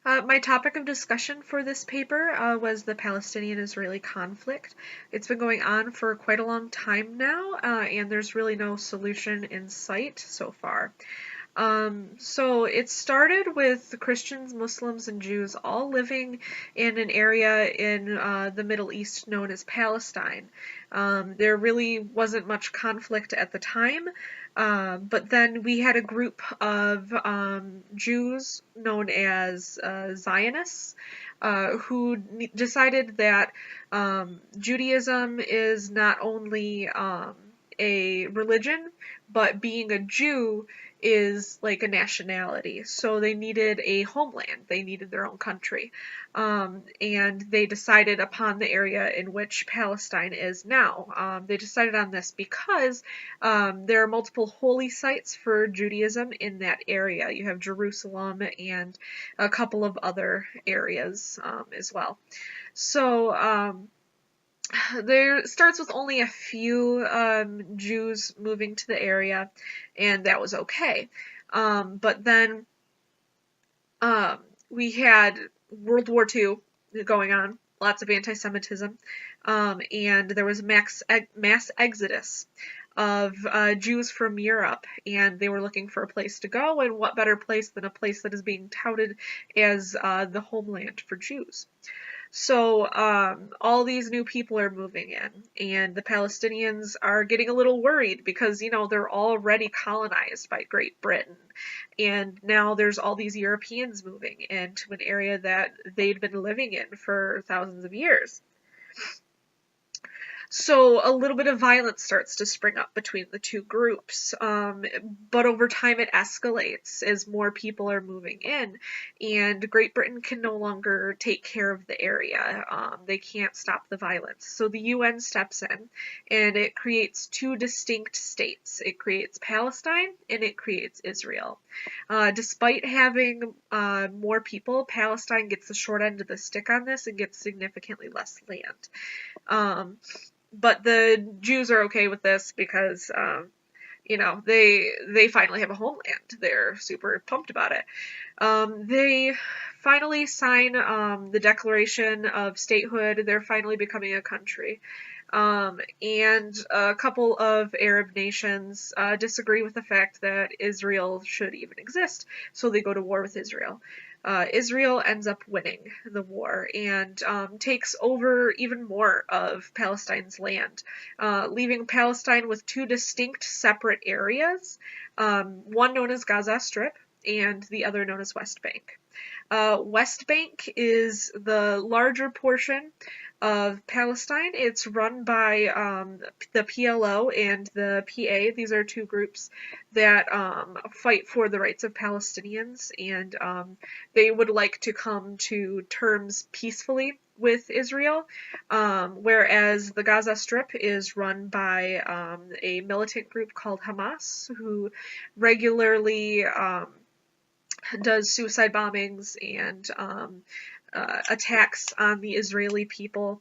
My topic of discussion for this paper was the Palestinian Israeli conflict. It's been going on for quite a long time now, and there's really no solution in sight so far. So it started with Christians, Muslims, and Jews all living in an area in the Middle East known as Palestine. There really wasn't much conflict at the time, but then we had a group of Jews known as Zionists who decided that Judaism is not only a religion, but being a Jew is like a nationality. So they needed a homeland. They needed their own country. And they decided upon the area in which Palestine is now. They decided on this because there are multiple holy sites for Judaism in that area. You have Jerusalem and a couple of other areas as well. So there starts with only a few Jews moving to the area, and that was okay. But then we had World War II going on, lots of anti-Semitism, and there was mass exodus of Jews from Europe, and they were looking for a place to go, and what better place than a place that is being touted as the homeland for Jews. So all these new people are moving in, and the Palestinians are getting a little worried because, you know, they're already colonized by Great Britain, and now there's all these Europeans moving into an area that they'd been living in for thousands of years. So a little bit of violence starts to spring up between the two groups, but over time it escalates as more people are moving in, and Great Britain can no longer take care of the area. They can't stop the violence. So the UN steps in, and it creates two distinct states. It creates Palestine, and it creates Israel. Despite having more people, Palestine gets the short end of the stick on this and gets significantly less land. But the Jews are okay with this because, you know, they finally have a homeland. They're super pumped about it. They finally sign the Declaration of Statehood. They're finally becoming a country. And a couple of Arab nations disagree with the fact that Israel should even exist, so they go to war with Israel. Israel ends up winning the war and takes over even more of Palestine's land, leaving Palestine with two distinct separate areas, one known as Gaza Strip and the other known as West Bank. West Bank is the larger portion of Palestine. It's run by the PLO and the PA. These are two groups that fight for the rights of Palestinians, and they would like to come to terms peacefully with Israel, whereas the Gaza Strip is run by a militant group called Hamas, who regularly does suicide bombings and attacks on the Israeli people.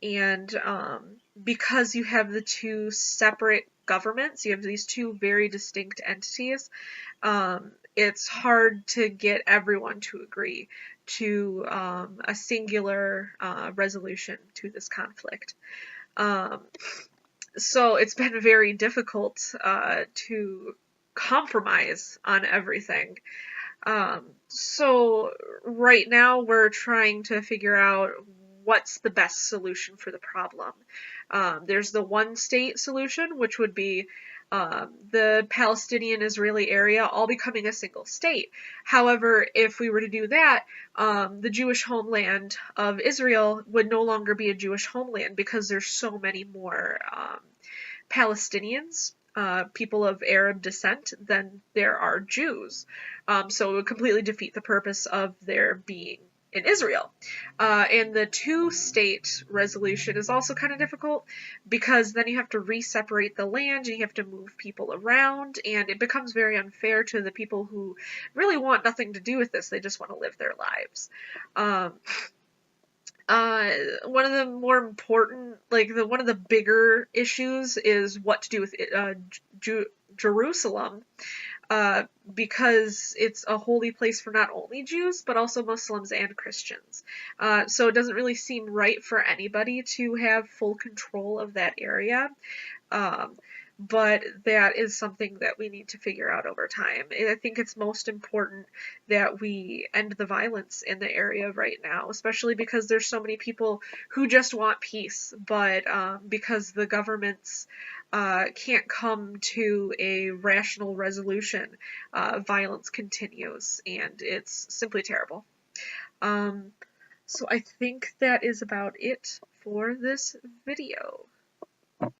And because you have the two separate governments, you have these two very distinct entities, it's hard to get everyone to agree to a singular resolution to this conflict. So it's been very difficult to compromise on everything. So right now we're trying to figure out what's the best solution for the problem. There's the one-state solution, which would be the Palestinian Israeli area all becoming a single state. However, if we were to do that, the Jewish homeland of Israel would no longer be a Jewish homeland because there's so many more Palestinians, people of Arab descent, than there are Jews. So it would completely defeat the purpose of their being in Israel. And the two-state resolution is also kind of difficult because then you have to re-separate the land and you have to move people around, and it becomes very unfair to the people who really want nothing to do with this. They just want to live their lives. One of the more important, one of the bigger issues is what to do with Jerusalem. because it's a holy place for not only Jews, but also Muslims and Christians. So it doesn't really seem right for anybody to have full control of that area. Um, but that is something that we need to figure out over time. I think it's most important that we end the violence in the area right now, especially because there's so many people who just want peace, but because the governments can't come to a rational resolution, violence continues, and it's simply terrible. Um, so I think that is about it for this video.